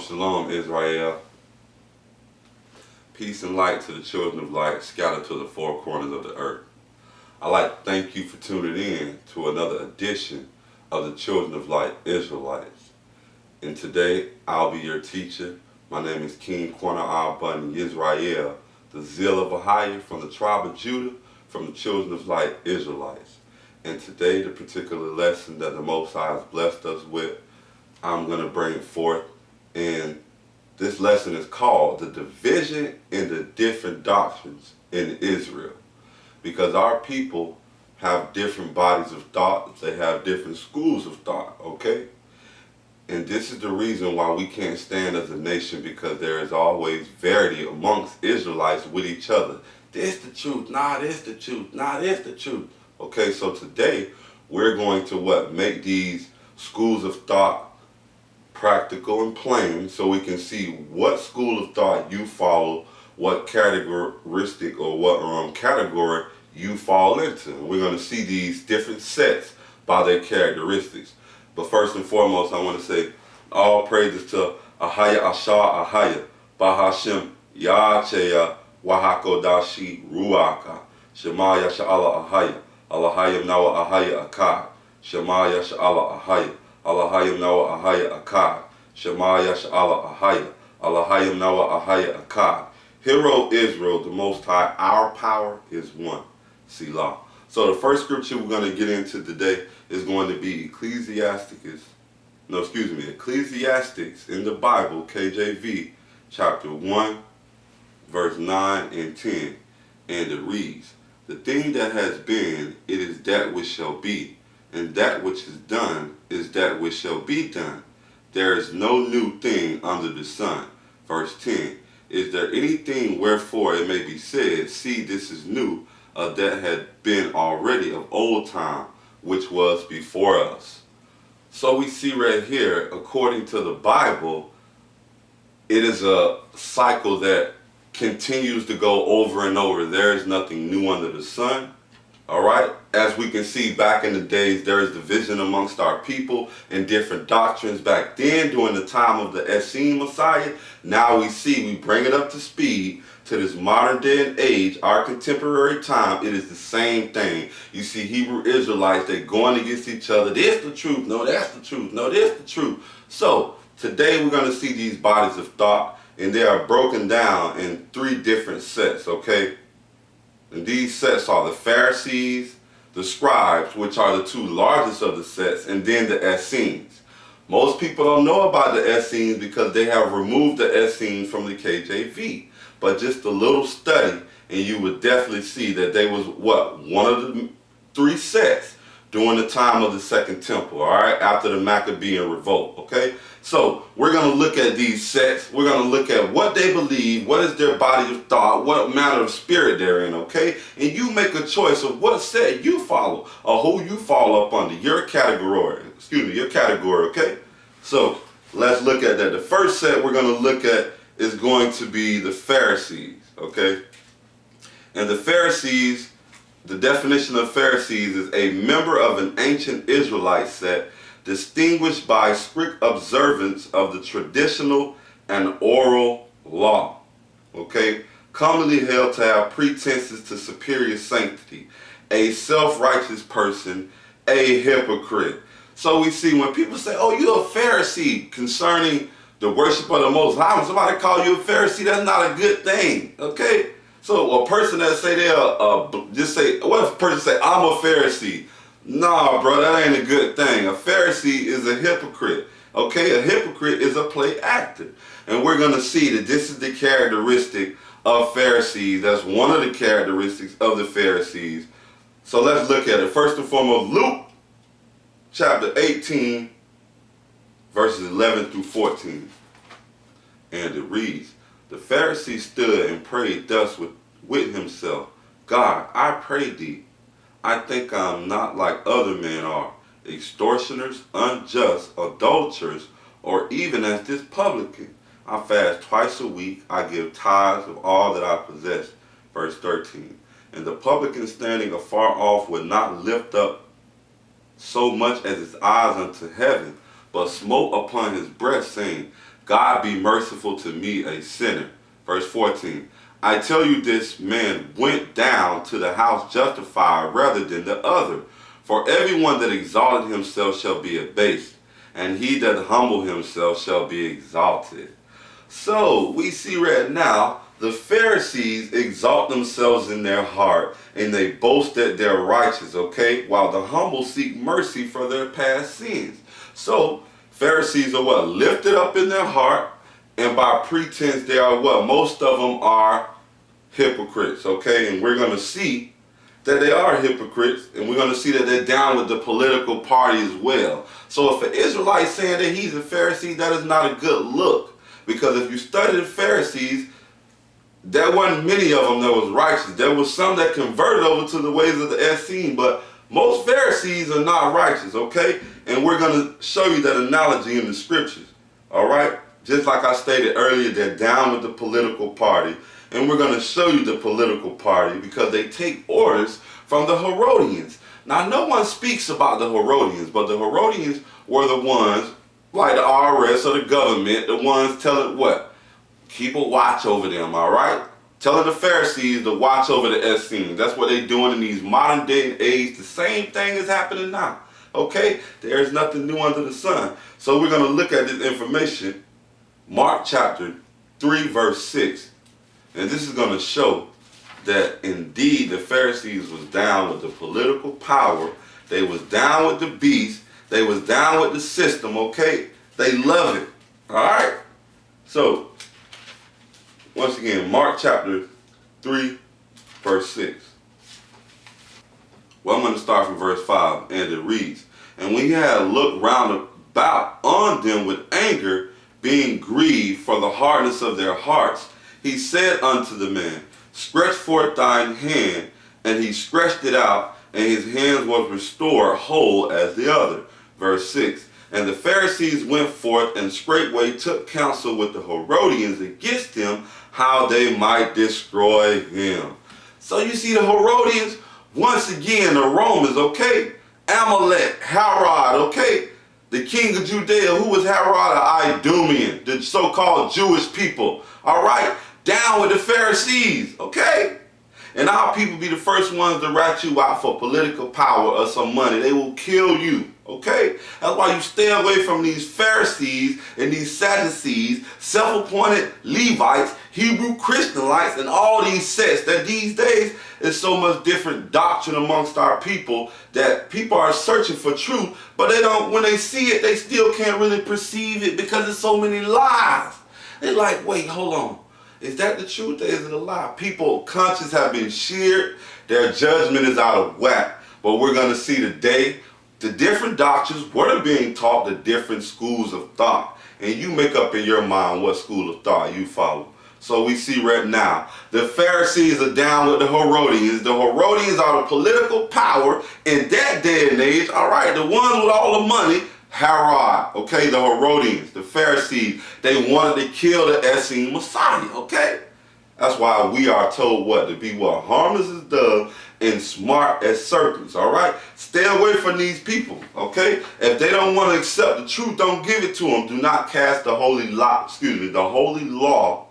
Shalom, Israel. Peace and light to the children of light scattered to the four corners of the earth. I'd like to thank you for tuning in to another edition of the Children of Light Israelites. And today, I'll be your teacher. My name is King Corner Al-Bunny Israel, the zeal of Ahia from the tribe of Judah, from the Children of Light Israelites. And today, the particular lesson that the Most High has blessed us with, I'm going to bring forth. And this lesson is called the Division and the Different Doctrines in Israel. Because our people have different bodies of thought. They have different schools of thought, okay? And this is the reason why we can't stand as a nation, because there is always variety amongst Israelites with each other. This the truth, nah, this the truth, nah, this the truth. Okay, so today we're going to make these schools of thought practical and plain, so we can see what school of thought you follow, what characteristic or what category you fall into. And we're going to see these different sets by their characteristics. But first and foremost, I want to say all praises to Ahia Ashar Ahia, Bahashem Yacheya Wahakodashi Ruaka, Shema Yasha'ala Ahia, Allahayim Nawa Ahia Akkad, Shema Yasha'ala Ahia, Allahayim Nawa Ahia Akkad, Shema Yasha'ala Ahia, Allahayim Nawa Ahia Akkad. Hero Israel, the Most High, our power is one. Selah. So the first scripture we're going to get into today is going to be Ecclesiastes in the Bible, KJV, chapter 1, verse 9 and 10. And it reads, "The thing that has been, it is that which shall be, and that which is done is that which shall be done. There is no new thing under the sun." Verse 10, "Is there anything wherefore it may be said, see, this is new, that had been already of old time, which was before us?" So we see right here, according to the Bible, it is a cycle that continues to go over and over. There is nothing new under the sun. All right, as we can see, back in the days, there is division amongst our people and different doctrines back then during the time of the Essenes Messiah. Now we bring it up to speed to this modern day and age, our contemporary time. It is the same thing. You see Hebrew Israelites, they're going against each other. This the truth. No, that's the truth. No, this the truth. So today we're going to see these bodies of thought, and they are broken down in three different sets, okay? And these sets are the Pharisees, the scribes, which are the two largest of the sets, and then the Essenes. Most people don't know about the Essenes because they have removed the Essenes from the KJV. But just a little study, and you would definitely see that they was one of the three sets during the time of the Second Temple, all right, after the Maccabean revolt, okay? So we're going to look at these sets. We're going to look at what they believe, what is their body of thought, what manner of spirit they're in, okay? And you make a choice of what set you follow or who you fall up under, your category, okay? So let's look at that. The first set we're going to look at is going to be the Pharisees, okay? And the Pharisees, the definition of Pharisees is a member of an ancient Israelite set distinguished by strict observance of the traditional and oral law, okay? Commonly held to have pretenses to superior sanctity, a self-righteous person, a hypocrite. So we see when people say, oh, you're a Pharisee concerning the worship of the Most High, when somebody call you a Pharisee, that's not a good thing, okay? So a person that say what if a person say, I'm a Pharisee? Nah, bro, that ain't a good thing. A Pharisee is a hypocrite, okay? A hypocrite is a play actor. And we're going to see that this is the characteristic of Pharisees. That's one of the characteristics of the Pharisees. So let's look at it. First and foremost, Luke chapter 18, verses 11 through 14. And it reads, "The Pharisee stood and prayed thus with himself, God, I pray thee, I think I am not like other men are, extortioners, unjust, adulterers, or even as this publican. I fast twice a week, I give tithes of all that I possess." Verse 13. "And the publican standing afar off would not lift up so much as his eyes unto heaven, but smote upon his breast, saying, God be merciful to me, a sinner. Verse 14. I tell you, this man went down to the house justified rather than the other. For everyone that exalted himself shall be abased, and he that humbled himself shall be exalted. So we see right now the Pharisees exalt themselves in their heart, and they boast that they're righteous, okay? While the humble seek mercy for their past sins. So Pharisees are what? Lifted up in their heart, and by pretense they are what? Most of them are hypocrites, okay? And we're going to see that they are hypocrites, and we're going to see that they're down with the political party as well. So if an Israelite saying that he's a Pharisee, that is not a good look. Because if you study the Pharisees, there wasn't many of them that was righteous. There was some that converted over to the ways of the Essenes, but most Pharisees are not righteous, okay? And we're going to show you that analogy in the scriptures, all right? Just like I stated earlier, they're down with the political party. And we're going to show you the political party because they take orders from the Herodians. Now, no one speaks about the Herodians, but the Herodians were the ones, like the IRS or the government, the ones telling what? Keep a watch over them, all right? Telling the Pharisees to watch over the Essenes. That's what they're doing in these modern day and age. The same thing is happening now, okay? There's nothing new under the sun. So we're going to look at this information. Mark chapter 3, verse 6. And this is going to show that indeed the Pharisees was down with the political power. They was down with the beast. They was down with the system, okay? They love it, all right? So, once again, Mark chapter 3, verse 6. Well, I'm going to start from verse 5, and it reads, And when he had looked round about on them with anger, being grieved for the hardness of their hearts, he said unto the man, Stretch forth thine hand. And he stretched it out, and his hand was restored whole as the other. Verse 6. And the Pharisees went forth, and straightway took counsel with the Herodians against him, how they might destroy him. So you see the Herodians, once again, the Romans, okay? Amalek, Herod, okay? The king of Judea, who was Herod, an Idumean, the so-called Jewish people, all right? Down with the Pharisees, okay? And our people be the first ones to rat you out for political power or some money. They will kill you, okay? That's why you stay away from these Pharisees and these Sadducees, self-appointed Levites, Hebrew Christianites, and all these sects that these days is so much different doctrine amongst our people that people are searching for truth, but they don't, when they see it, they still can't really perceive it because there's so many lies. They're like, wait, hold on. Is that the truth or is it a lie? People's conscience have been sheared. Their judgment is out of whack. But we're going to see today the different doctrines, what are being taught, the different schools of thought. And you make up in your mind what school of thought you follow. So we see right now, the Pharisees are down with the Herodians. The Herodians are the political power in that day and age. All right, the ones with all the money. Herod, okay, the Herodians, the Pharisees, they wanted to kill the Essene Messiah, okay? That's why we are told what? To be what? Harmless as doves and smart as serpents, all right? Stay away from these people, okay? If they don't want to accept the truth, don't give it to them. Do not cast the holy law, the holy law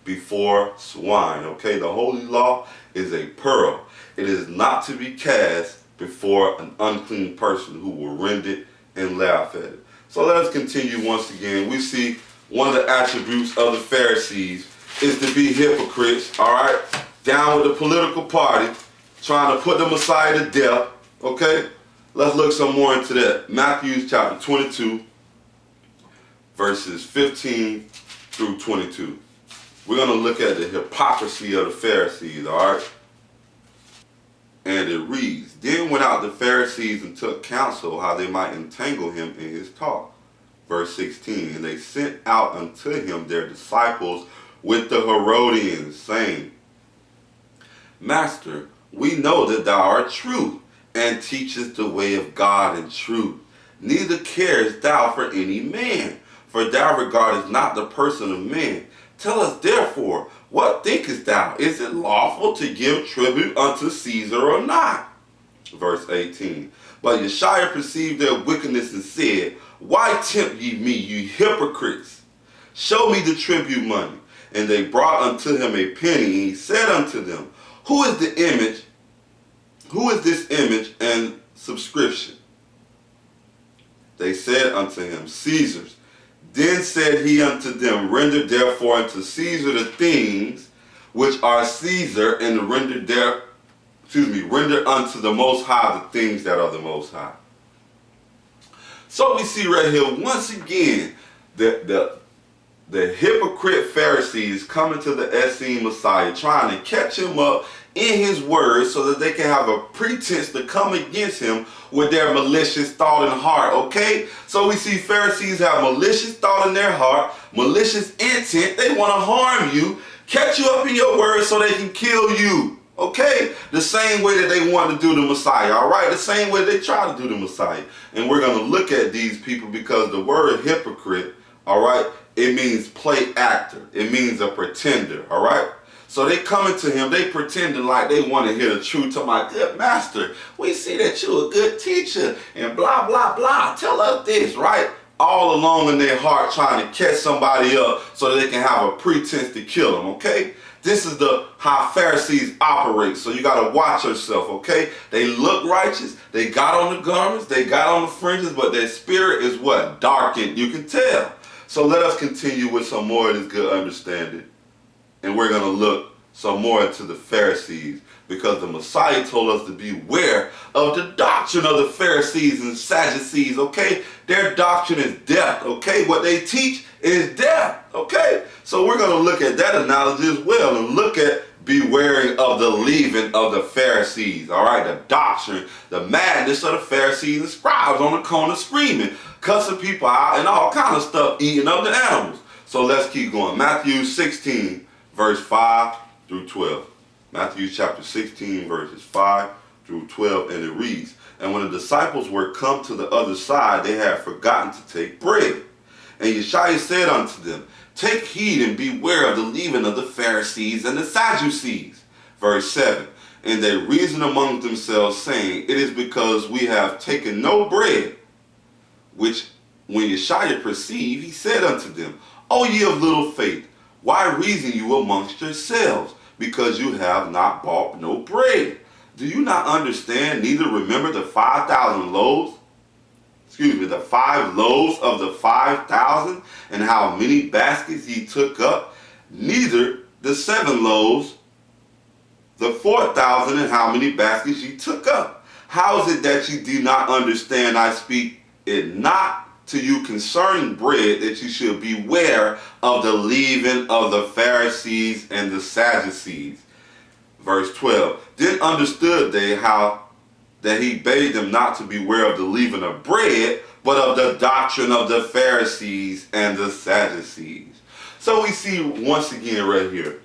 before swine, okay? The holy law is a pearl. It is not to be cast before an unclean person who will rend it and laugh at it. So let us continue once again. We see one of the attributes of the Pharisees is to be hypocrites, all right? Down with the political party, trying to put the Messiah to death, okay? Let's look some more into that. Matthew chapter 22, verses 15 through 22. We're going to look at the hypocrisy of the Pharisees, all right? And it reads, Then went out the Pharisees and took counsel how they might entangle him in his talk. Verse 16, And they sent out unto him their disciples with the Herodians, saying, Master, we know that thou art true, and teachest the way of God in truth. Neither carest thou for any man, for thou regardest not the person of men. Tell us therefore, what thinkest thou? Is it lawful to give tribute unto Caesar or not? Verse 18. But Yeshua perceived their wickedness and said, Why tempt ye me, you hypocrites? Show me the tribute money. And they brought unto him a penny, and he said unto them, Who is the image? Who is this image and subscription? They said unto him, Caesar's. Then said he unto them, Render therefore unto Caesar the things which are Caesar, and render unto the Most High the things that are the Most High. So we see right here, once again, the hypocrite Pharisees coming to the Essene Messiah, trying to catch him up in his words so that they can have a pretense to come against him with their malicious thought and heart, okay? So we see Pharisees have malicious thought in their heart, malicious intent. They want to harm you, catch you up in your words so they can kill you, okay? The same way that they want to do the Messiah, all right? The same way they try to do the Messiah. And we're going to look at these people because the word hypocrite, all right, it means play actor. It means a pretender, all right? So they coming to him, they pretending like they want to hear the truth. To my good master, we see that you're a good teacher and blah, blah, blah. Tell us this, right? All along in their heart trying to catch somebody up so that they can have a pretense to kill them, okay? This is how Pharisees operate, so you got to watch yourself, okay? They look righteous, they got on the garments, they got on the fringes, but their spirit is what? Darkened, you can tell. So let us continue with some more of this good understanding. And we're going to look some more into the Pharisees, because the Messiah told us to beware of the doctrine of the Pharisees and Sadducees, okay? Their doctrine is death, okay? What they teach is death, okay? So we're going to look at that analogy as well and look at bewaring of the leaven of the Pharisees, all right? The doctrine, the madness of the Pharisees and scribes on the corner screaming, cussing people out and all kind of stuff, eating up the animals. So let's keep going. Matthew 16, verse 5 through 12. Matthew chapter 16, verses 5 through 12, and it reads, And when the disciples were come to the other side, they had forgotten to take bread. And Yeshua said unto them, Take heed and beware of the leaven of the Pharisees and the Sadducees. Verse 7, And they reasoned among themselves, saying, It is because we have taken no bread. Which when Yeshua perceived, he said unto them, O ye of little faith, why reason you amongst yourselves? Because you have not bought no bread. Do you not understand, neither remember the 5,000 loaves? The 5 loaves of the 5,000, and how many baskets ye took up? Neither the 7 loaves, the 4,000, and how many baskets ye took up? How is it that ye do not understand? I speak it not to you concerning bread, that you should beware of the leaven of the Pharisees and the Sadducees. Verse 12, Then understood they how that he bade them not to beware of the leaven of bread, but of the doctrine of the Pharisees and the Sadducees. So we see once again right here,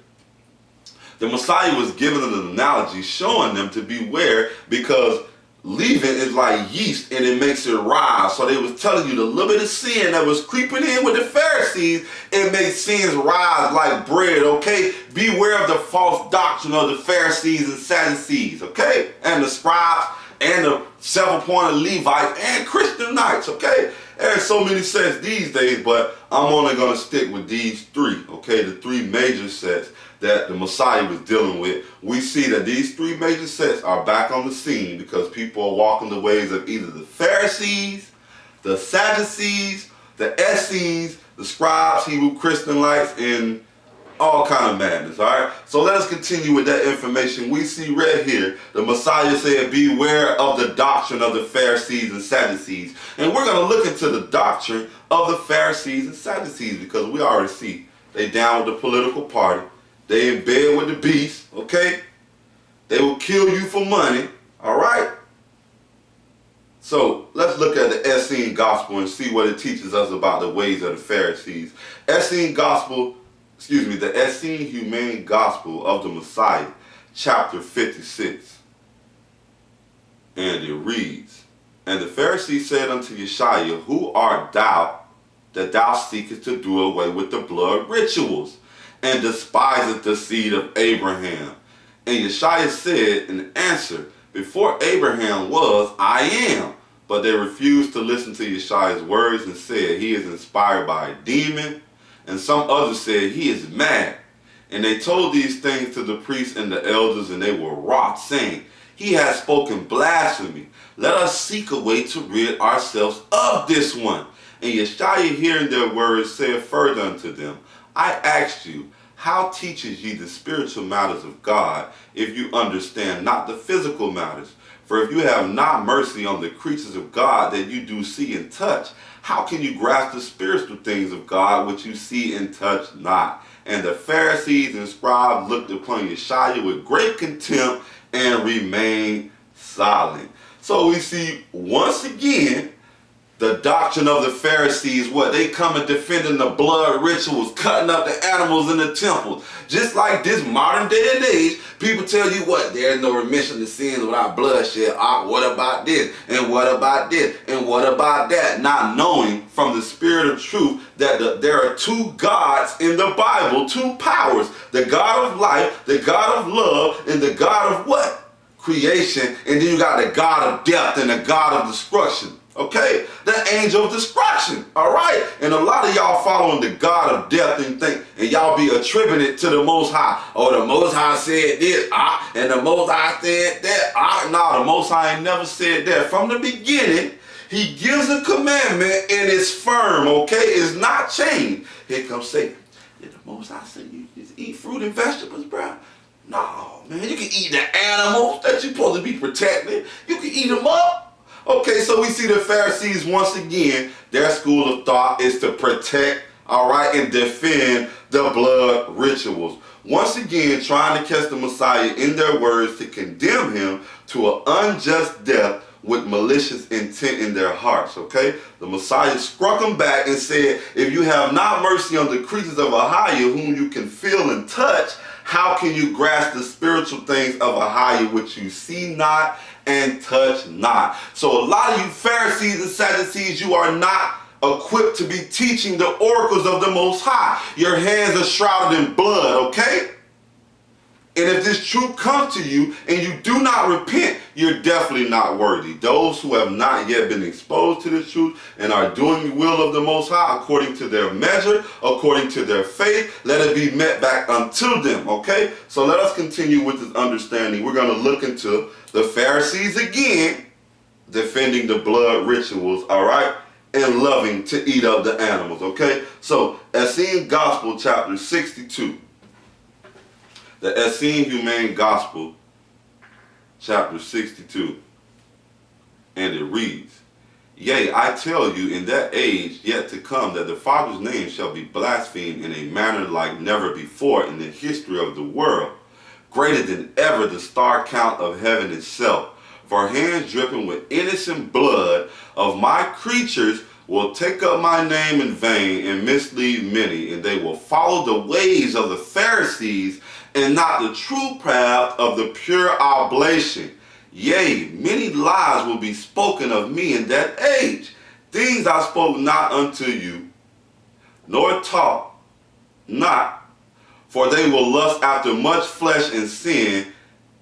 the Messiah was giving an analogy showing them to beware, because leaven is like yeast and it makes it rise. So they was telling you the little bit of sin that was creeping in with the Pharisees, it made sins rise like bread, okay? Beware of the false doctrine of the Pharisees and Sadducees, okay? And the scribes and the self-appointed Levites and Christian knights, okay? There's so many sets these days, but I'm only going to stick with these 3, okay? The 3 major sets that the Messiah was dealing with. We see that these 3 major sets are back on the scene because people are walking the ways of either the Pharisees, the Sadducees, the Essenes, the scribes, Hebrew Christianites, and all kind of madness, all right? So let us continue with that information. We see right here, the Messiah said, beware of the doctrine of the Pharisees and Sadducees. And we're going to look into the doctrine of the Pharisees and Sadducees, because we already see they down with the political party. They in bed with the beast, okay? They will kill you for money, all right? So let's look at the Essene Gospel and see what it teaches us about the ways of the Pharisees. The Essene Humane Gospel of the Messiah, chapter 56. And it reads, And the Pharisees said unto Yeshua, Who art thou that thou seekest to do away with the blood rituals, and despiseth the seed of Abraham? And Yeshua said in answer, Before Abraham was, I am. But they refused to listen to Yeshua's words and said, He is inspired by a demon. And some others said, he is mad. And they told these things to the priests and the elders, and they were wroth, saying, he has spoken blasphemy. Let us seek a way to rid ourselves of this one. And Yeshua, hearing their words, said further unto them, I asked you, how teaches ye the spiritual matters of God, if you understand not the physical matters? For if you have not mercy on the creatures of God that you do see and touch, how can you grasp the spiritual things of God which you see and touch not? And the Pharisees and scribes looked upon Yeshua with great contempt and remained silent. So we see once again the doctrine of the Pharisees, what they come and defending the blood rituals, cutting up the animals in the temple. Just like this modern day and age, people tell you what, there's no remission of sins without bloodshed. What about this? And what about this? And what about that? Not knowing from the spirit of truth that there are two gods in the Bible, two powers. The God of life, the God of love, and the God of what? Creation. And then you got the God of death and the God of destruction. Okay, the angel of destruction. All right, and a lot of y'all following the God of death and think, and y'all be attributing it to the Most High. Oh, the Most High said this, and the Most High said that. No, the Most High ain't never said that. From the beginning, he gives a commandment and it's firm. Okay, it's not changed. Here comes Satan. Did the Most High say you just eat fruit and vegetables, bro? No, man, you can eat the animals that you're supposed to be protecting. You can eat them up. Okay, so we see the Pharisees once again, their school of thought is to protect, all right, and defend the blood rituals. Once again, trying to catch the Messiah in their words to condemn him to an unjust death with malicious intent in their hearts, okay? The Messiah struck them back and said, if you have not mercy on the creatures of Ahia, whom you can feel and touch, how can you grasp the spiritual things of Ahia which you see not and touch not? So a lot of you Pharisees and Sadducees, you are not equipped to be teaching the oracles of the Most High. Your hands are shrouded in blood, okay? And if this truth comes to you and you do not repent, you're definitely not worthy. Those who have not yet been exposed to the truth and are doing the will of the Most High according to their measure, according to their faith, let it be met back unto them, okay? So let us continue with this understanding. We're going to look into the Pharisees again, defending the blood rituals, all right? And loving to eat up the animals, okay? So, Essenes Gospel, chapter 62. The Essenes Humane Gospel, chapter 62. And it reads, Yea, I tell you, in that age yet to come, that the Father's name shall be blasphemed in a manner like never before in the history of the world, greater than ever the star count of heaven itself. For hands dripping with innocent blood of my creatures will take up my name in vain and mislead many, and they will follow the ways of the Pharisees and not the true path of the pure oblation. Yea, many lies will be spoken of me in that age, things I spoke not unto you, nor taught not, for they will lust after much flesh and sin,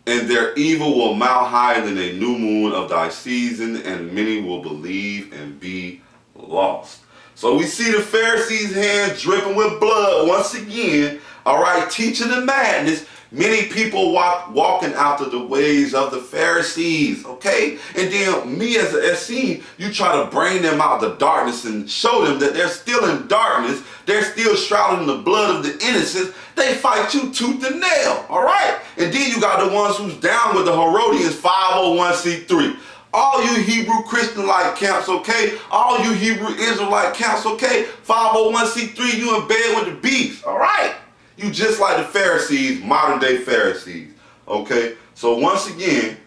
and their evil will mount higher than a new moon of thy season, and many will believe and be lost. So we see the Pharisees' hands dripping with blood once again, all right, teaching the madness. Many people walking after the ways of the Pharisees, okay? And then me as an Essene, you try to bring them out of the darkness and show them that they're still in darkness. They're still shrouded in the blood of the innocents. They fight you tooth and nail, all right? And then you got the ones who's down with the Herodians 501c3. All you Hebrew Christian-like camps, okay? All you Hebrew Israelite camps, okay? 501c3, you in bed with the beast, all right? You just like the Pharisees, modern-day Pharisees, okay? So once again,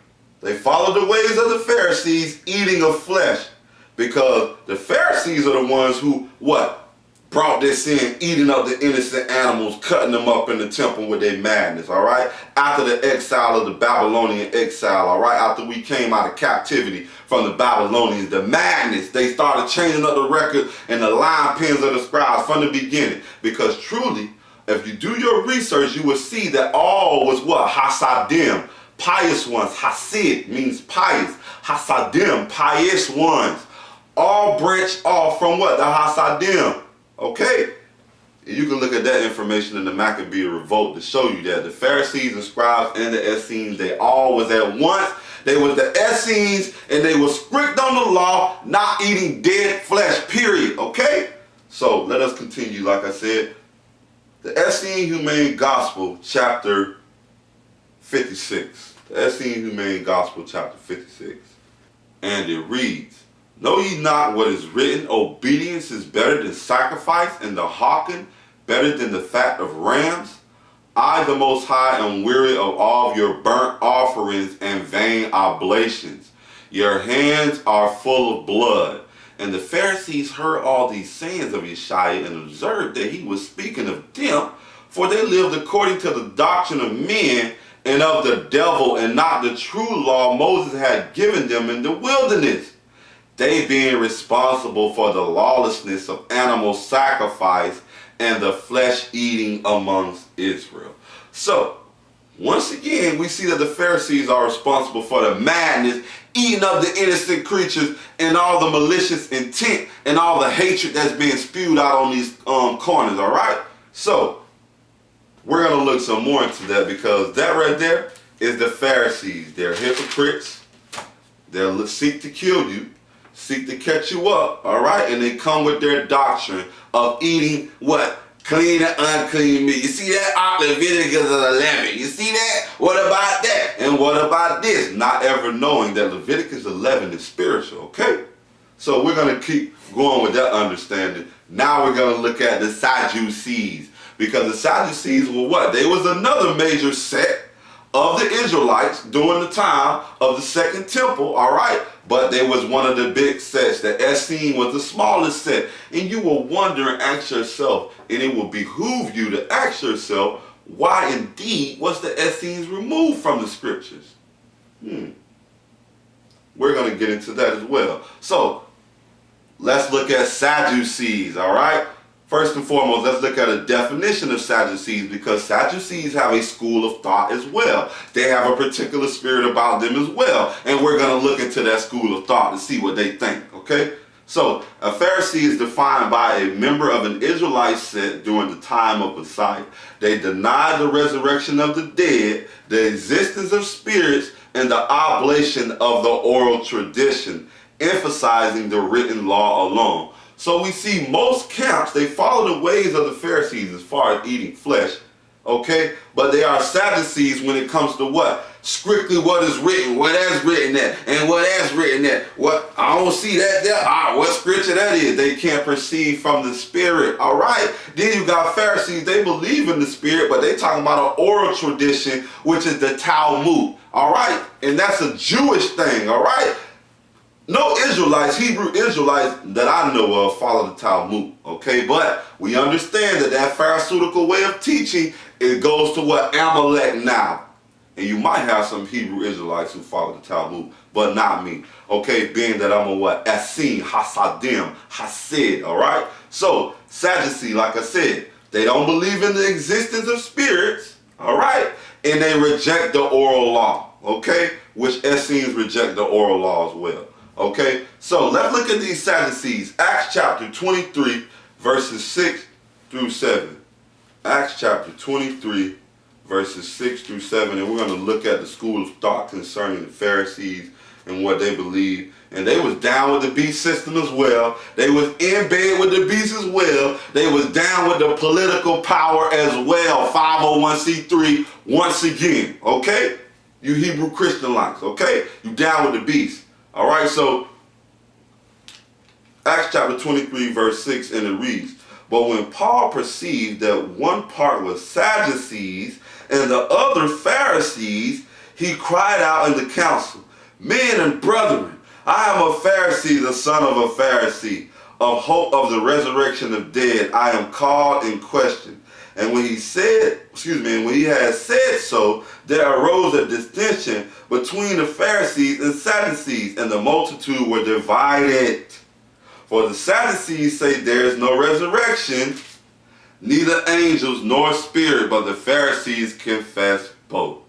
they follow the ways of the Pharisees, eating of flesh, because the Pharisees are the ones who, what? Brought this in, eating up the innocent animals, cutting them up in the temple with their madness, all right? After the exile of the Babylonian exile, all right? After we came out of captivity from the Babylonians, the madness, they started changing up the record and the line pens of the scribes from the beginning. Because truly, if you do your research, you will see that all was what? Hasadim, pious ones. Hasid means pious. Hasadim, pious ones. All branched off from what? The Hasadim. Okay? You can look at that information in the Maccabean Revolt to show you that the Pharisees and scribes and the Essenes, they all was at once. They was the Essenes, and they were strict on the law, not eating dead flesh, period, okay? So let us continue, like I said. The Essene Humane Gospel, chapter 56. The Essene Humane Gospel, chapter 56. And it reads, "Know ye not what is written, obedience is better than sacrifice, and the hearken better than the fat of rams? I, the Most High, am weary of all your burnt offerings and vain oblations. Your hands are full of blood." And the Pharisees heard all these sayings of Yeshua and observed that he was speaking of them, for they lived according to the doctrine of men and of the devil, and not the true law Moses had given them in the wilderness. They being responsible for the lawlessness of animal sacrifice and the flesh eating amongst Israel. So, once again, we see that the Pharisees are responsible for the madness, eating up the innocent creatures, and all the malicious intent and all the hatred that's being spewed out on these corners, all right? So, we're going to look some more into that, because that right there is the Pharisees. They're hypocrites. They'll seek to kill you, seek to catch you up, all right? And they come with their doctrine of eating what? Clean and unclean meat. You see that? Leviticus 11. You see that? What about that? And what about this? Not ever knowing that Leviticus 11 is spiritual, okay? So we're going to keep going with that understanding. Now we're going to look at the Sadducees. Because the Sadducees were what? They was another major sect of the Israelites during the time of the Second Temple, all right? But they was one of the big sects. The Essene was the smallest sect. And you will wonder and ask yourself, and it will behoove you to ask yourself, why indeed was the Essenes removed from the scriptures? We're going to get into that as well. So, let's look at Sadducees, all right? First and foremost, let's look at a definition of Sadducees, because Sadducees have a school of thought as well. They have a particular spirit about them as well. And we're going to look into that school of thought to see what they think, okay? So, a Pharisee is defined by a member of an Israelite sect during the time of Messiah. They denied the resurrection of the dead, the existence of spirits, and the oblation of the oral tradition, emphasizing the written law alone. So we see most camps, they follow the ways of the Pharisees as far as eating flesh, okay? But they are Sadducees when it comes to what? Strictly what is written, what has written that, and what has written that. What, I don't see that there. What scripture that is? They can't perceive from the spirit, all right? Then you got Pharisees, they believe in the spirit, but they talking about an oral tradition, which is the Talmud, all right? And that's a Jewish thing, all right? No Israelites, Hebrew Israelites that I know of follow the Talmud, okay? But we understand that that Pharisaical way of teaching, it goes to what? Amalek now. And you might have some Hebrew Israelites who follow the Talmud, but not me, okay? Being that I'm a what? Essene, Hasadim, Hasid, all right? So, Sadducee, like I said, they don't believe in the existence of spirits, all right? And they reject the oral law, okay? Which Essenes reject the oral law as well. Okay, so let's look at these Sadducees. Acts chapter 23, verses 6 through 7. Acts chapter 23, verses 6 through 7. And we're going to look at the school of thought concerning the Pharisees and what they believe. And they was down with the beast system as well. They was in bed with the beast as well. They was down with the political power as well. 501c3 once again. Okay, you Hebrew Christianites. Okay, you down with the beast. All right, so Acts chapter 23, verse 6, and it reads, "But when Paul perceived that one part was Sadducees and the other Pharisees, he cried out in the council, 'Men and brethren, I am a Pharisee, the son of a Pharisee, of hope of the resurrection of dead. I am called in question.' And when he had said so, there arose a dissension between the Pharisees and Sadducees, and the multitude were divided. For the Sadducees say there is no resurrection, neither angels nor spirit, but the Pharisees confess both."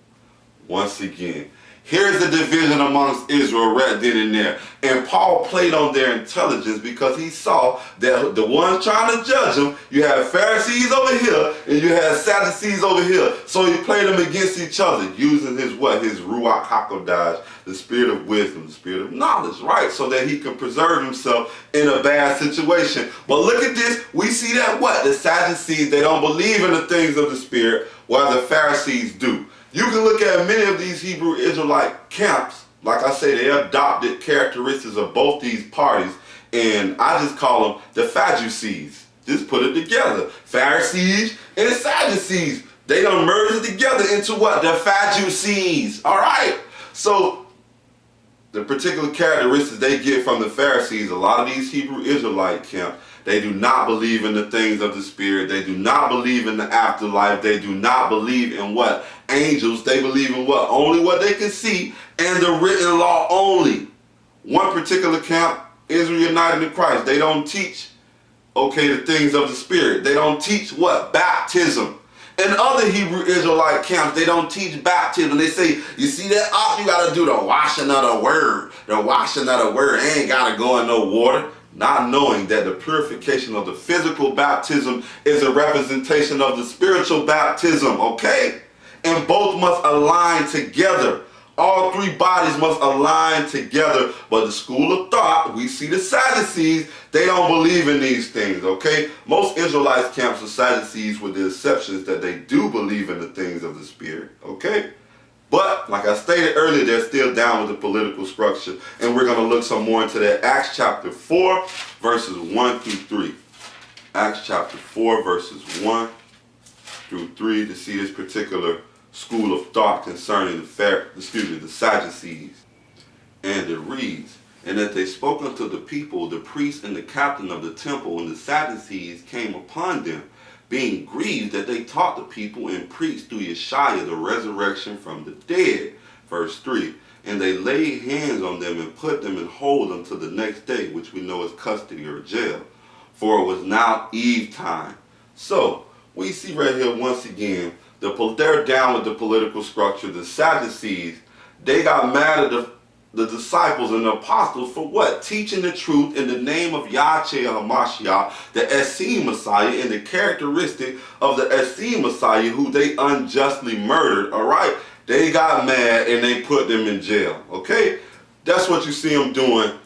Once again, Here's the division amongst Israel right then and there. And Paul played on their intelligence because he saw that the ones trying to judge him, you had Pharisees over here and you had Sadducees over here. So he played them against each other using his what? His Ruach HaKodesh, the spirit of wisdom, the spirit of knowledge, right? So that he could preserve himself in a bad situation. But look at this. We see that what? The Sadducees, they don't believe in the things of the spirit, while the Pharisees do. You can look at many of these Hebrew Israelite camps. Like I say, they adopted characteristics of both these parties, and I just call them the Sadducees. Just put it together. Pharisees and Sadducees. They done merged it together into what? The Sadducees. All right? So the particular characteristics they get from the Pharisees, a lot of these Hebrew Israelite camps, they do not believe in the things of the spirit. They do not believe in the afterlife. They do not believe in what? Angels. They believe in what? Only what they can see and the written law only. One particular camp, Israel United in Christ, they don't teach, okay, the things of the spirit. They don't teach what? Baptism. In other Hebrew Israelite camps, they don't teach baptism. They say, you see that? You got to do the washing of the word. The washing of the word. Ain't got to go in no water. Not knowing that the purification of the physical baptism is a representation of the spiritual baptism, okay? And both must align together. All three bodies must align together. But the school of thought, we see the Sadducees, they don't believe in these things, okay? Most Israelites camps are Sadducees with the exceptions that they do believe in the things of the spirit, okay? But, like I stated earlier, they're still down with the political structure. And we're going to look some more into that. Acts chapter 4, verses 1 through 3. Acts chapter 4, verses 1 through 3 to see this particular school of thought concerning the Sadducees. And it reads, and that they spoke unto the people, the priests and the captain of the temple, and the Sadducees came upon them, being grieved that they taught the people and preached through Yeshua the resurrection from the dead. Verse 3, and they laid hands on them and put them in hold until the next day, which we know is custody or jail, for it was now eve time. So, we see right here once again, they're down with the political structure. The Sadducees, they got mad at the disciples and the apostles for what? Teaching the truth in the name of Yahshua HaMashiach, the Essenes Messiah, and the characteristic of the Essenes Messiah who they unjustly murdered, all right? They got mad and they put them in jail, okay? That's what you see them doing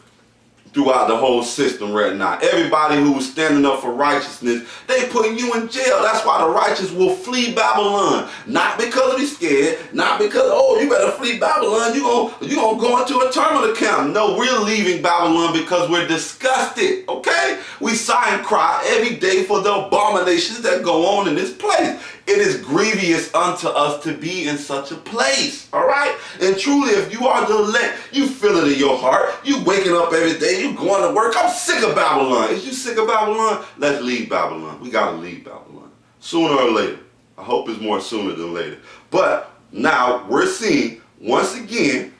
throughout the whole system right now. Everybody who was standing up for righteousness, they putting you in jail. That's why the righteous will flee Babylon. Not because they're scared, not because, oh, you better flee Babylon, you gonna go into a terminal camp. No, we're leaving Babylon because we're disgusted, okay? We sigh and cry every day for the abominations that go on in this place. It is grievous unto us to be in such a place, all right? And truly, if you are the elect, you feel it in your heart. You waking up every day, you going to work. I'm sick of Babylon. Is you sick of Babylon? Let's leave Babylon. We got to leave Babylon. Sooner or later. I hope it's more sooner than later. But now we're seeing, once again,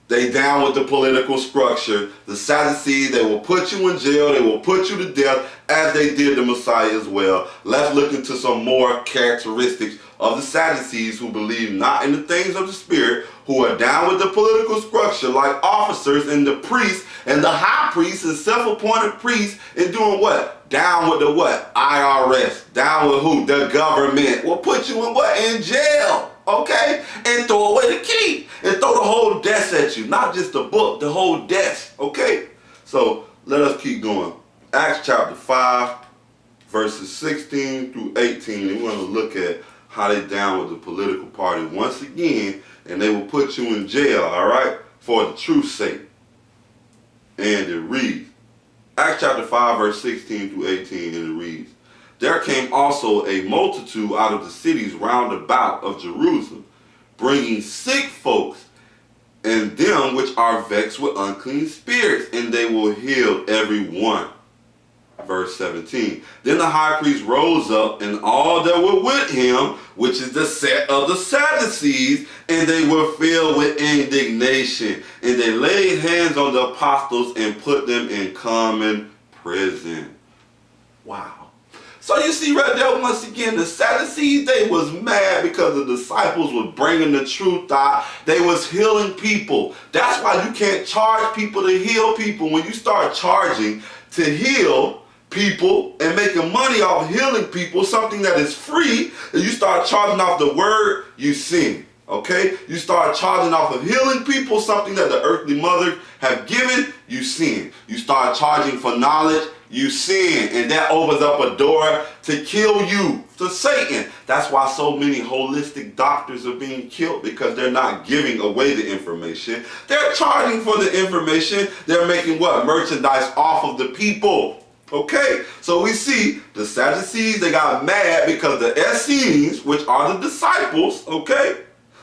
they down with the political structure. The Sadducees, they will put you in jail. They will put you to death as they did the Messiah as well. Let's look into some more characteristics of the Sadducees who believe not in the things of the Spirit, who are down with the political structure like officers and the priests and the high priests and self-appointed priests, and doing what? Down with the what? IRS. Down with who? The government. Will put you in what? In jail. Okay? And throw away the key. And throw the whole desk at you. Not just the book, the whole desk. Okay? So, let us keep going. Acts chapter 5, verses 16 through 18. And we're going to look at how they down with the political party once again. And they will put you in jail, alright? For the truth's sake. And it reads. Acts chapter 5, verse 16 through 18. And it reads. There came also a multitude out of the cities round about of Jerusalem, bringing sick folks, and them which are vexed with unclean spirits, and they will heal every one. Verse 17. Then the high priest rose up, and all that were with him, which is the set of the Sadducees, and they were filled with indignation. And they laid hands on the apostles and put them in common prison. Wow. So you see right there, once again, the Sadducees, they was mad because the disciples was bringing the truth out. They was healing people. That's why you can't charge people to heal people. When you start charging to heal people and making money off healing people, something that is free, and you start charging off the word, you sin. Okay? You start charging off of healing people, something that the earthly mother have given, you sin. You start charging for knowledge, you sin. And that opens up a door to kill you, to Satan. That's why so many holistic doctors are being killed, because they're not giving away the information. They're charging for the information. They're making what? Merchandise off of the people. Okay, so we see the Sadducees, they got mad because the Essenes, which are the disciples, okay,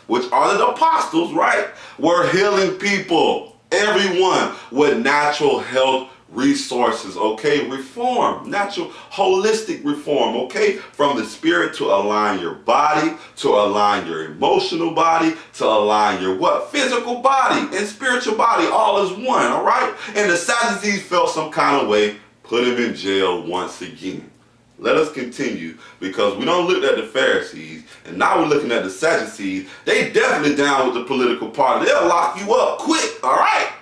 which are the apostles, right, were healing people, everyone with natural health resources, okay, reform, natural holistic reform, okay, from the spirit to align your body, to align your emotional body, to align your what? Physical body and spiritual body, all as one, all right? And the Sadducees felt some kind of way, put him in jail once again. Let us continue, because we don't look at the Pharisees, and now we're looking at the Sadducees. They definitely down with the political party. They'll lock you up quick, all right?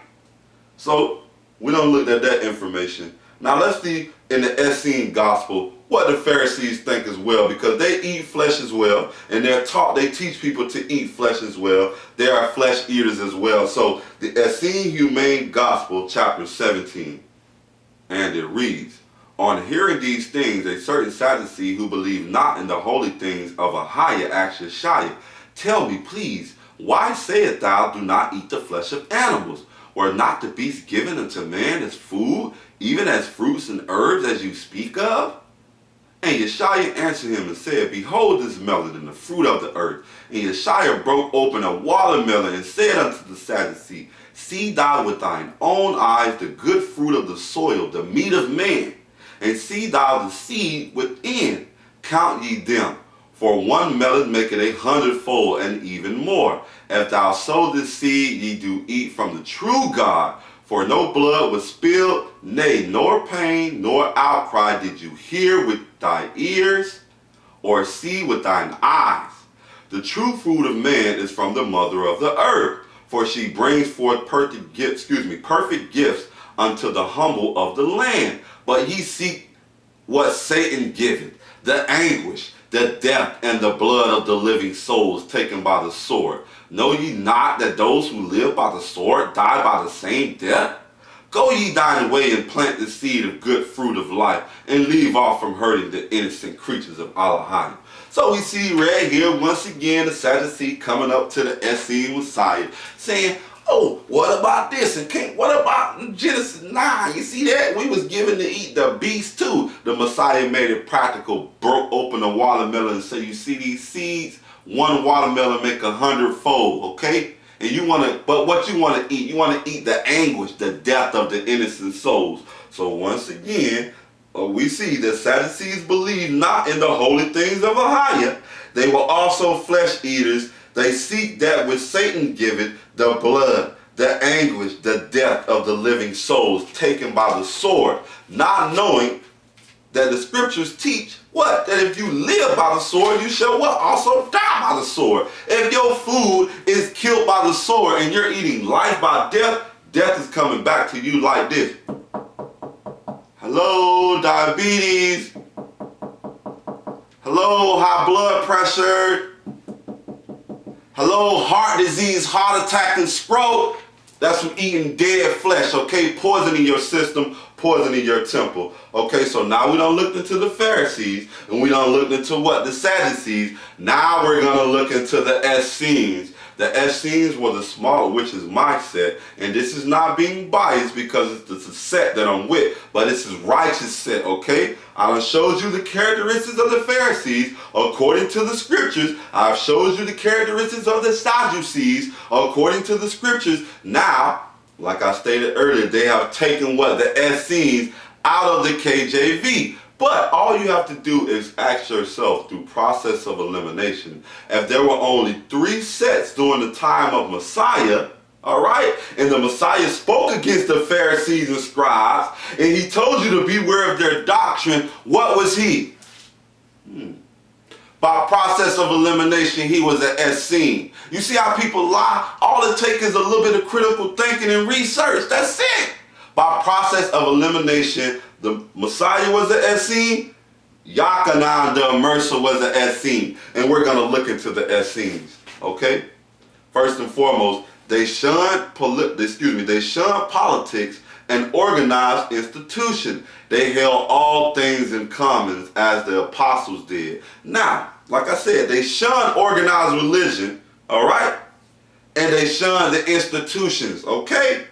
So we don't look at that information. Now let's see in the Essene gospel what the Pharisees think as well, because they eat flesh as well, and they're taught, they teach people to eat flesh as well. They are flesh eaters as well. So the Essene Humane Gospel, chapter 17, and it reads, on hearing these things, a certain Sadducee who believed not in the holy things of Ahiah asked Yeshua, tell me, please, why sayest thou, do not eat the flesh of animals? Were not the beasts given unto man as food, even as fruits and herbs as you speak of? And Yeshua answered him and said, behold this melon and the fruit of the earth. And Yeshua broke open a watermelon and said unto the Sadducee, see thou with thine own eyes the good fruit of the soil, the meat of man, and see thou the seed within, count ye them. For one melon maketh 100-fold, and even more. If thou sow this seed, ye do eat from the true God. For no blood was spilled, nay, nor pain, nor outcry did you hear with thy ears, or see with thine eyes. The true fruit of man is from the mother of the earth, for she brings forth perfect gifts unto the humble of the land. But ye seek what Satan giveth, the anguish, the death, and the blood of the living souls taken by the sword. Know ye not that those who live by the sword die by the same death? Go ye thine way and plant the seed of good fruit of life, and leave off from hurting the innocent creatures of Elohim. So we see right here, once again, the Sadducee coming up to the Essene Messiah, saying, oh, what about this? And what about Genesis 9? You see that? We was given to eat the beast too. The Messiah made it practical, broke open a watermelon and said, you see these seeds? One watermelon make 100-fold, okay? And but what you want to eat? You want to eat the anguish, the death of the innocent souls. So once again, we see that Sadducees believe not in the holy things of Ahiah. They were also flesh eaters. They seek that which Satan giveth, the blood, the anguish, the death of the living souls taken by the sword, not knowing that the scriptures teach what? That if you live by the sword, you shall what? Also die by the sword. If your food is killed by the sword and you're eating life by death, death is coming back to you like this. Hello, diabetes. Hello, high blood pressure. Hello, heart disease, heart attack, and stroke. That's from eating dead flesh, okay? Poisoning your system, poisoning your temple. Okay, so now we don't look into the Pharisees, and we don't look into what? The Sadducees. Now we're going to look into the Essenes. The Essenes were the small, which is my set, and this is not being biased because it's a set that I'm with, but this is righteous set, okay? I done showed you the characteristics of the Pharisees according to the scriptures. I've showed you the characteristics of the Sadducees according to the scriptures. Now, like I stated earlier, they have taken what? The Essenes out of the KJV. But all you have to do is ask yourself through process of elimination, if there were only 3 sets during the time of Messiah, all right, and the Messiah spoke against the Pharisees and scribes, and he told you to beware of their doctrine, what was he? By process of elimination, he was an Essene. You see how people lie? All it takes is a little bit of critical thinking and research. That's it. By process of elimination, the Messiah was an Essene. Yachanan the Immerser was an Essene. And we're going to look into the Essenes. Okay? First and foremost, they shunned politics and organized institution. They held all things in common as the apostles did. Now, like I said, they shunned organized religion, all right? And they shunned the institutions, okay?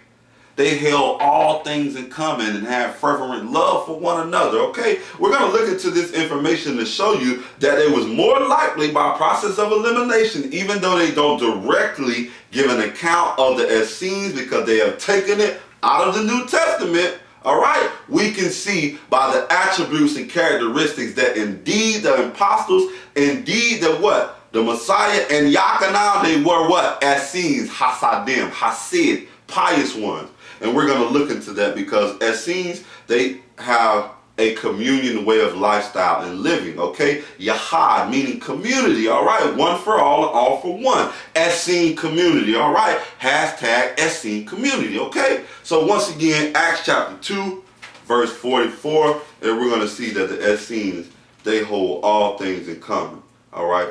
They held all things in common and had fervent love for one another, okay? We're going to look into this information to show you that it was more likely by process of elimination, even though they don't directly give an account of the Essenes because they have taken it out of the New Testament, all right? We can see by the attributes and characteristics that indeed the apostles, indeed the what? The Messiah and Yachanan, they were what? Essenes, Hasadim, Hasid, pious ones. And we're going to look into that because Essenes, they have a communion way of lifestyle and living, okay? Yahad, meaning community, all right? One for all for one. Essene community, all right? Hashtag Essene community, okay? So once again, Acts chapter 2, verse 44, and we're going to see that the Essenes, they hold all things in common, all right?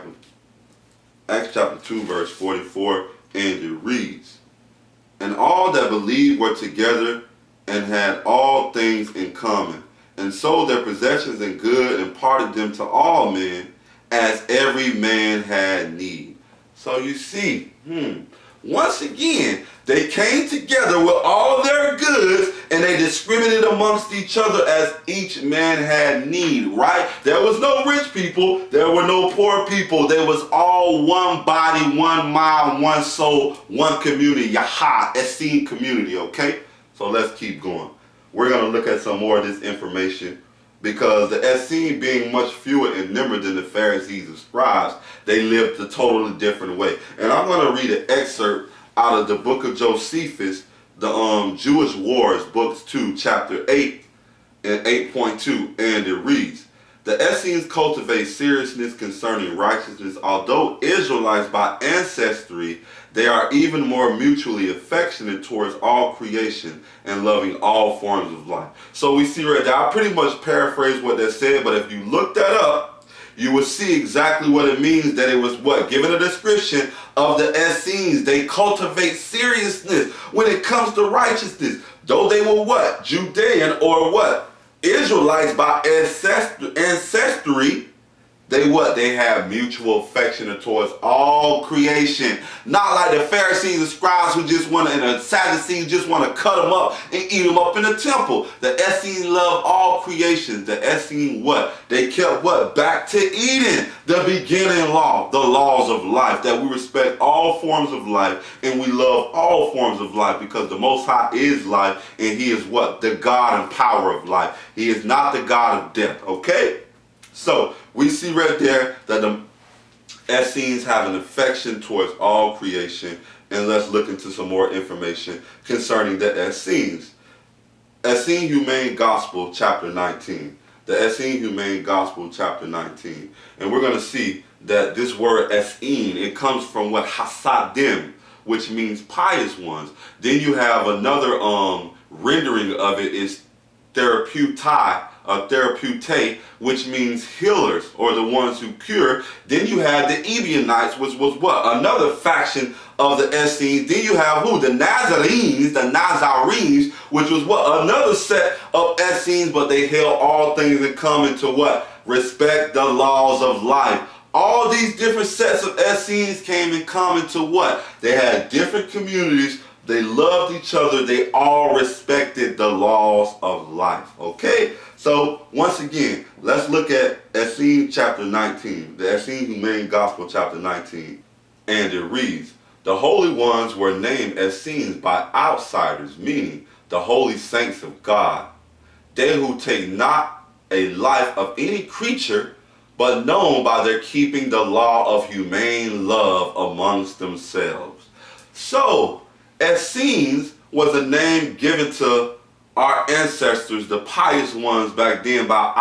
Acts chapter 2, verse 44, and it reads, "And all that believed were together and had all things in common, and sold their possessions and goods and parted them to all men as every man had need." So you see, once again, they came together with all of their goods and they discriminated amongst each other as each man had need, right? There was no rich people, there were no poor people. There was all one body, one mind, one soul, one community. Yahah, Essene community, okay? So let's keep going. We're going to look at some more of this information because the Essenes, being much fewer in number than the Pharisees and scribes, they lived a totally different way. And I'm going to read an excerpt out of the book of Josephus, the Jewish Wars, books 2, chapter 8 and 8.2, and it reads, "The Essenes cultivate seriousness concerning righteousness. Although Israelites by ancestry, they are even more mutually affectionate towards all creation and loving all forms of life." So we see right there, I pretty much paraphrase what they said, but if you look that up, you will see exactly what it means, that it was what? Given a description of the Essenes. They cultivate seriousness when it comes to righteousness. Though they were what? Judean or what? Israelites by ancestry, they what? They have mutual affection towards all creation. Not like the Pharisees and scribes who just want to, and the Sadducees just want to cut them up and eat them up in the temple. The Essenes love all creations. The Essenes what? They kept what? Back to Eden, the beginning law, the laws of life, that we respect all forms of life and we love all forms of life because the Most High is life and He is what? The God and power of life. He is not the God of death, okay? So we see right there that the Essenes have an affection towards all creation. And let's look into some more information concerning the Essenes. Essene Humane Gospel, chapter 19. The Essene Humane Gospel, chapter 19. And we're going to see that this word Essene, it comes from what? Hasadim, which means pious ones. Then you have another rendering of it is therapeutae, which means healers or the ones who cure. Then you have the Ebionites, which was what? Another faction of the Essenes. Then you have who? The Nazarenes, which was what? Another set of Essenes, but they held all things in common to what? Respect the laws of life. All these different sets of Essenes came in common to what? They had different communities. They loved each other. They all respected the laws of life. Okay? So, once again, let's look at Essene chapter 19. The Essene Humane Gospel chapter 19. And it reads, "The holy ones were named Essenes by outsiders, meaning the holy saints of God. They who take not a life of any creature, but known by their keeping the law of humane love amongst themselves." So, Essenes was a name given to our ancestors, the pious ones back then, by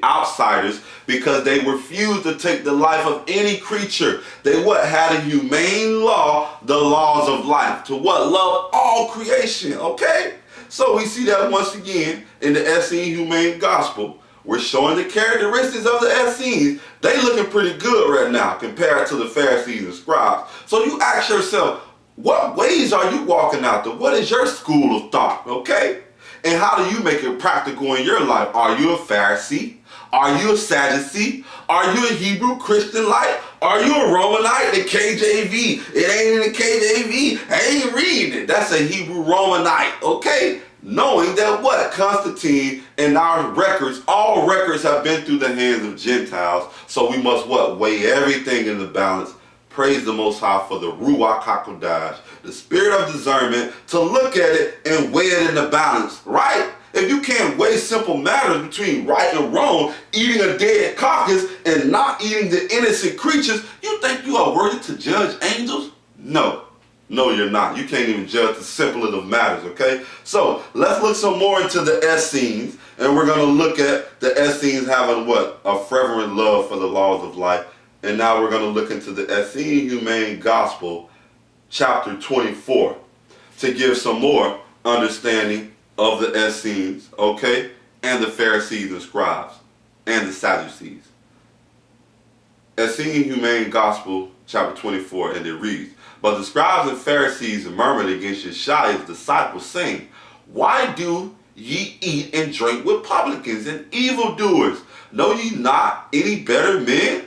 outsiders, because they refused to take the life of any creature. They had a humane law, the laws of life, to love all creation, okay? So we see that once again in the Essene humane gospel. We're showing the characteristics of the Essenes. They looking pretty good right now compared to the Pharisees and scribes. So you ask yourself, what ways are you walking out there? What is your school of thought, okay? And how do you make it practical in your life? Are you a Pharisee? Are you a Sadducee? Are you a Hebrew Christian-like? Are you a Romanite? The KJV. It ain't in the KJV. I ain't reading it. That's a Hebrew Romanite, okay? Knowing that Constantine and our records, all records have been through the hands of Gentiles. So we must weigh everything in the balance. Praise the Most High for the Ruach HaKodesh, the spirit of discernment, to look at it and weigh it in the balance, right? If you can't weigh simple matters between right and wrong, eating a dead carcass and not eating the innocent creatures, you think you are worthy to judge angels? No. No, you're not. You can't even judge the simplest of matters, okay? So, let's look some more into the Essenes, and we're going to look at the Essenes having a fervent love for the laws of life. And now we're going to look into the Essene Humane Gospel, chapter 24, to give some more understanding of the Essenes, okay, and the Pharisees and scribes, and the Sadducees. Essene Humane Gospel, chapter 24, and it reads, "But the scribes and Pharisees murmured against Yeshua's disciples, saying, Why do ye eat and drink with publicans and evildoers? Know ye not any better men?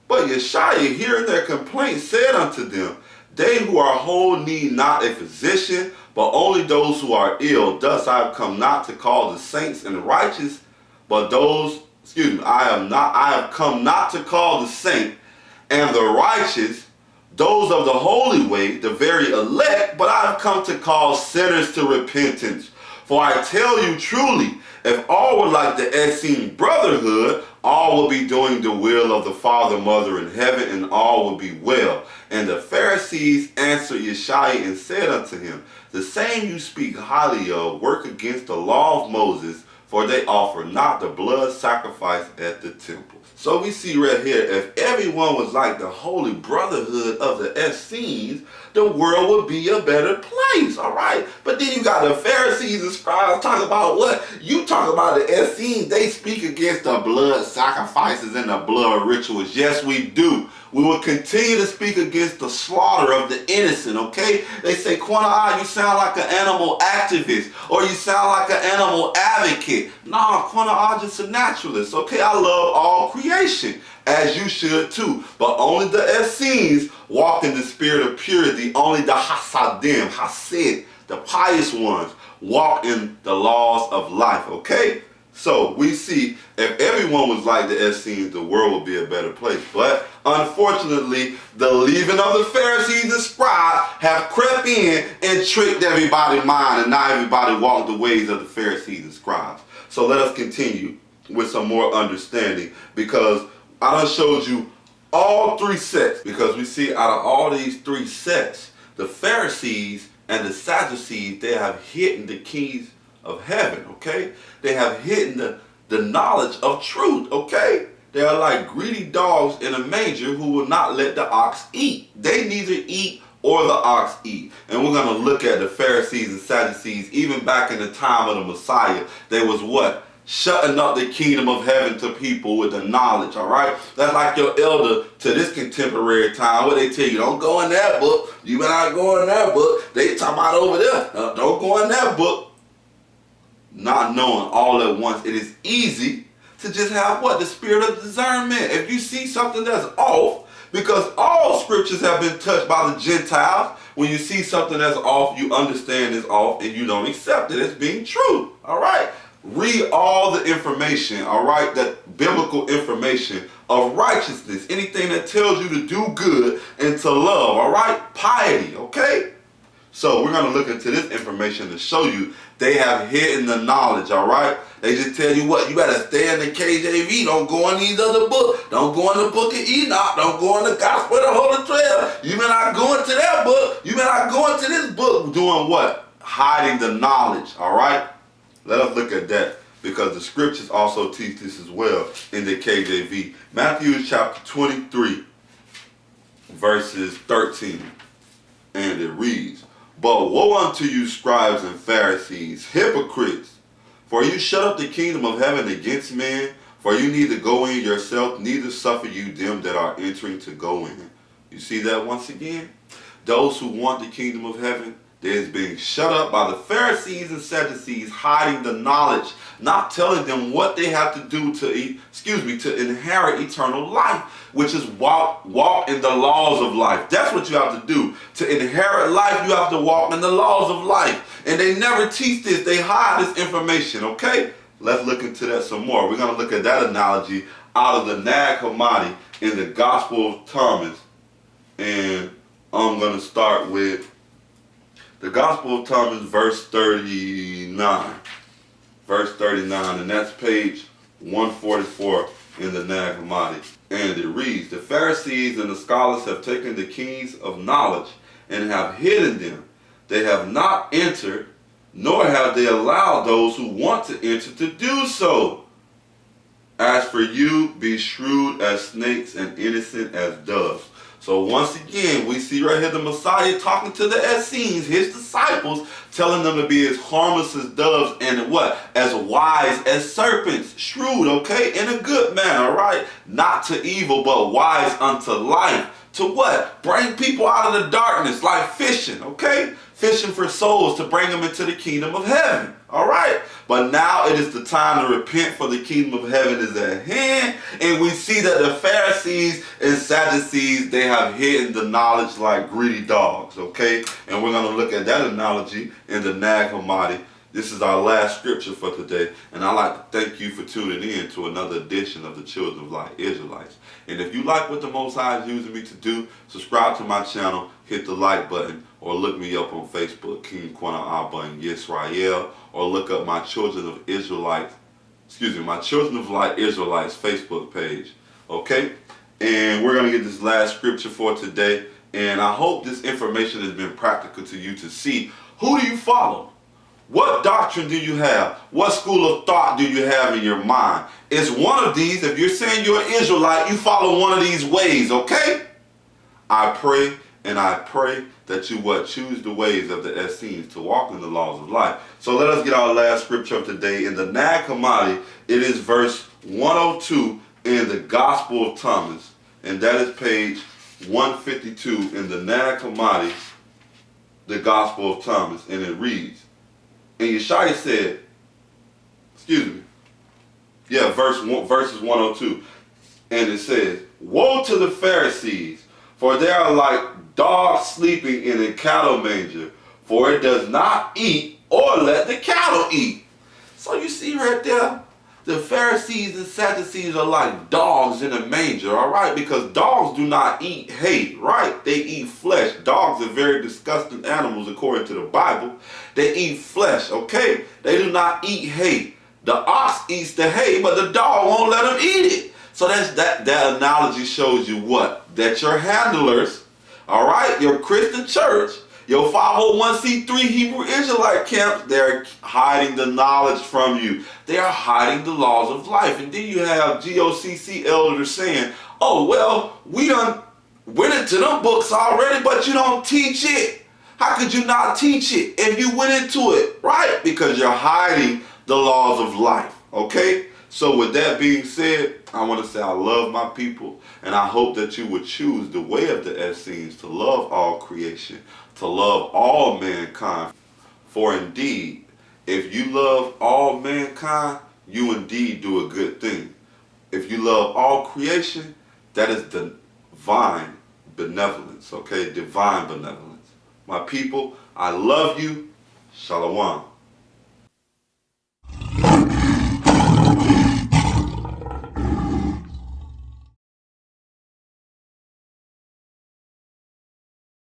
But Yeshua, hearing their complaint, said unto them, They who are whole need not a physician, but only those who are ill. Thus I have come not to call the saints and righteous, but those, I have come not to call the saint and the righteous, those of the holy way, the very elect, but I have come to call sinners to repentance. For I tell you truly, if all were like the Essene brotherhood, all will be doing the will of the Father, Mother in heaven, and all will be well. And the Pharisees answered Yeshua and said unto him, The same you speak highly of work against the law of Moses, for they offer not the blood sacrifice at the temple. So we see right here, if everyone was like the holy brotherhood of the Essenes, the world would be a better place, all right? But then you got the Pharisees and scribes talking about what? You talk about the Essenes, they speak against the blood sacrifices and the blood rituals. Yes, we do. We will continue to speak against the slaughter of the innocent, okay? They say, Quanah, you sound like an animal activist, or you sound like an animal advocate. Nah, Quanah, just a naturalist, okay? I love all creation, as you should too. But only the Essenes walk in the spirit of purity. Only the Hasadim, Hasid, the pious ones, walk in the laws of life, okay? So we see if everyone was like the Essenes, the world would be a better place. But unfortunately, the leaven of the Pharisees and scribes have crept in and tricked everybody's mind, and now everybody walk the ways of the Pharisees and scribes. So let us continue with some more understanding, because I done showed you all three sets, because we see out of all these three sets, the Pharisees and the Sadducees, they have hidden the keys of heaven, okay? They have hidden the knowledge of truth, okay? They are like greedy dogs in a manger who will not let the ox eat. They neither eat or the ox eat. And we're going to look at the Pharisees and Sadducees, even back in the time of the Messiah. They was what? Shutting up the kingdom of heaven to people with the knowledge, all right? That's like your elder to this contemporary time, where they tell you, don't go in that book. You better not go in that book. They talking about over there. Don't go in that book. Not knowing all at once, it is easy to just have what? The spirit of discernment. If you see something that's off, because all scriptures have been touched by the Gentiles, when you see something that's off, you understand it's off and you don't accept it as being true, all right? Read all the information, all right, that biblical information of righteousness, anything that tells you to do good and to love, all right? Piety, okay? So we're going to look into this information to show you they have hidden the knowledge, all right? They just tell you what, you better stay in the KJV. Don't go in these other books. Don't go in the book of Enoch. Don't go in the Gospel of the Holy Trail. You better not go into that book. You better not go into this book doing what? hiding the knowledge, all right? Let us look at that, because the scriptures also teach this as well in the KJV. Matthew chapter 23, verses 13, and it reads, "But woe unto you, scribes and Pharisees, hypocrites! For you shut up the kingdom of heaven against men, for you neither go in yourself, neither suffer you them that are entering to go in." You see that once again? Those who want the kingdom of heaven, they're being shut up by the Pharisees and Sadducees, hiding the knowledge, not telling them what they have to do to inherit eternal life, which is walk in the laws of life. That's what you have to do. To inherit life, you have to walk in the laws of life. And they never teach this. They hide this information, okay? Let's look into that some more. We're going to look at that analogy out of the Nag Hammadi in the Gospel of Thomas. And I'm going to start with the Gospel of Thomas, verse 39. Verse 39, and that's page 144 in the Nag Hammadi. And it reads, "The Pharisees and the scholars have taken the keys of knowledge and have hidden them. They have not entered, nor have they allowed those who want to enter to do so. As for you, be shrewd as snakes and innocent as doves." So once again, we see right here the Messiah talking to the Essenes, his disciples, telling them to be as harmless as doves and what? As wise as serpents. Shrewd, okay? In a good manner, right? Not to evil, but wise unto life. To what? Bring people out of the darkness, like fishing, okay? Fishing for souls to bring them into the kingdom of heaven. All right? But now it is the time to repent, for the kingdom of heaven is at hand. And we see that the Pharisees and Sadducees, they have hidden the knowledge like greedy dogs, okay? And we're going to look at that analogy in the Nag Hammadi. This is our last scripture for today. And I'd like to thank you for tuning in to another edition of the Children of Light Israelites. And if you like what the Most High is using me to do, subscribe to my channel, hit the like button, or look me up on Facebook, King Quana Abba and Yisrael, or look up my Children of my Children of Light Israelites Facebook page. Okay? And we're going to get this last scripture for today. And I hope this information has been practical to you to see who do you follow? What doctrine do you have? What school of thought do you have in your mind? It's one of these. If you're saying you're an Israelite, you follow one of these ways, okay? I pray and I pray that you choose the ways of the Essenes to walk in the laws of life. So let us get our last scripture of today. In the Nag Hammadi, it is verse 102 in the Gospel of Thomas. And that is page 152 in the Nag Hammadi, the Gospel of Thomas. And it reads, and Yeshaya said, verses 102. And it says, "Woe to the Pharisees, for they are like dogs sleeping in a cattle manger, for it does not eat or let the cattle eat." So you see right there, the Pharisees and Sadducees are like dogs in a manger, all right? Because dogs do not eat hay, right? They eat flesh. Dogs are very disgusting animals according to the Bible. They eat flesh, okay? They do not eat hay. The ox eats the hay, but the dog won't let him eat it. So that analogy shows you what? That your handlers, all right, your Christian church, your 501c3 Hebrew Israelite camps, they're hiding the knowledge from you. They are hiding the laws of life. And then you have GOCC elders saying, "Oh, well, we done went into them books already, but you don't teach it." How could you not teach it if you went into it, right? Because you're hiding the laws of life, okay? So with that being said, I want to say I love my people, and I hope that you would choose the way of the Essenes, to love all creation, to love all mankind. For indeed, if you love all mankind, you indeed do a good thing. If you love all creation, that is divine benevolence, okay? Divine benevolence. My people, I love you. Shalom.